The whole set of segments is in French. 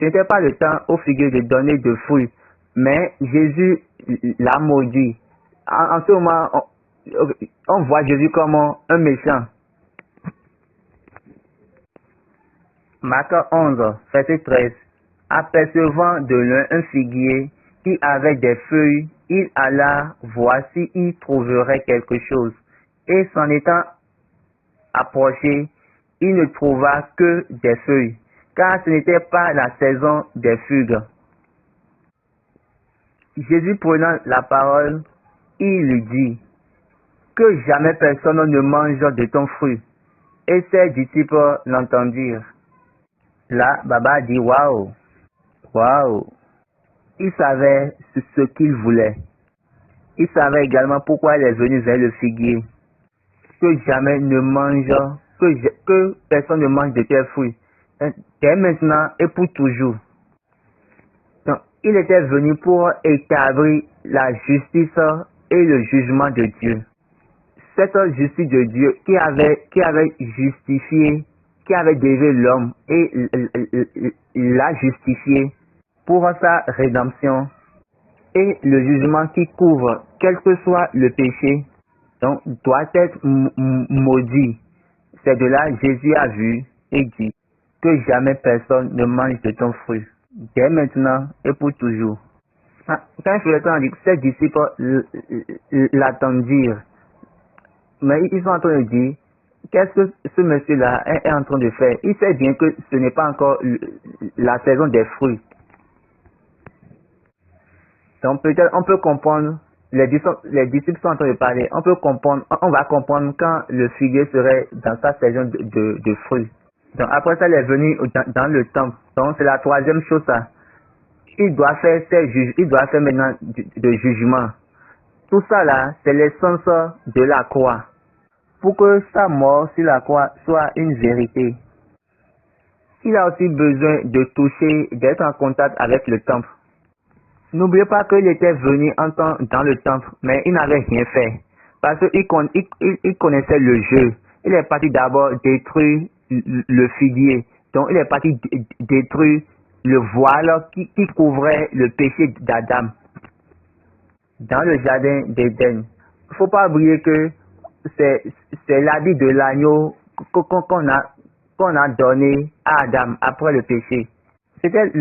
Ce n'était pas le temps aux figuiers de donner de fruits, mais Jésus l'a maudit. En ce moment, on voit Jésus comme un méchant. Marc 11, verset 13. Apercevant de loin un figuier qui avait des feuilles, il alla voir s'il trouverait quelque chose. Et s'en étant approché, il ne trouva que des feuilles, car ce n'était pas la saison des figues. Jésus prenant la parole, il lui dit, que jamais personne ne mange de ton fruit. Et ses disciples l'entendirent. Là, Baba dit, waouh, waouh. Il savait ce qu'il voulait. Il savait également pourquoi il est venu vers le figuier. Que jamais ne mange, que personne ne mange de tes fruits. Dès maintenant et pour toujours. Donc, il était venu pour établir la justice et le jugement de Dieu. Cette justice de Dieu qui avait justifié, qui avait délivré l'homme et l'a justifié pour sa rédemption, et le jugement qui couvre quel que soit le péché, donc doit être maudit. C'est de là Jésus a vu et dit que jamais personne ne mange de ton fruit, dès maintenant et pour toujours. Quand il fait le temps, on dit que ses disciples l'attendirent, mais ils sont en train de dire qu'est-ce que ce monsieur-là est en train de faire. Il sait bien que ce n'est pas encore la saison des fruits. Donc peut-être on peut comprendre, les disciples sont en train de parler, on va comprendre quand le figuier serait dans sa saison de fruits. Donc après ça, il est venu dans le temple. Donc c'est la troisième chose ça. Il doit faire maintenant de jugement. Tout ça là, c'est l'essence de la croix. Pour que sa mort sur la croix soit une vérité. Il a aussi besoin de toucher, d'être en contact avec le temple. N'oubliez pas qu'il était venu dans le temple, mais il n'avait rien fait. Parce qu'il connaissait le jeu. Il est parti d'abord détruire le figuier. Donc il est parti détruire le voile qui couvrait le péché d'Adam. Dans le jardin d'Éden. Il ne faut pas oublier que c'est l'habit de l'agneau qu'on a donné à Adam après le péché. C'était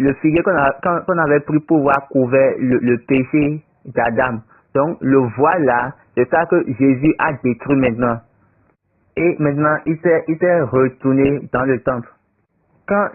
le figuier qu'on avait pris pour voir couvert le péché d'Adam. Donc le voile là, c'est ça que Jésus a détruit maintenant. Et maintenant, il s'est retourné dans le temple. Quand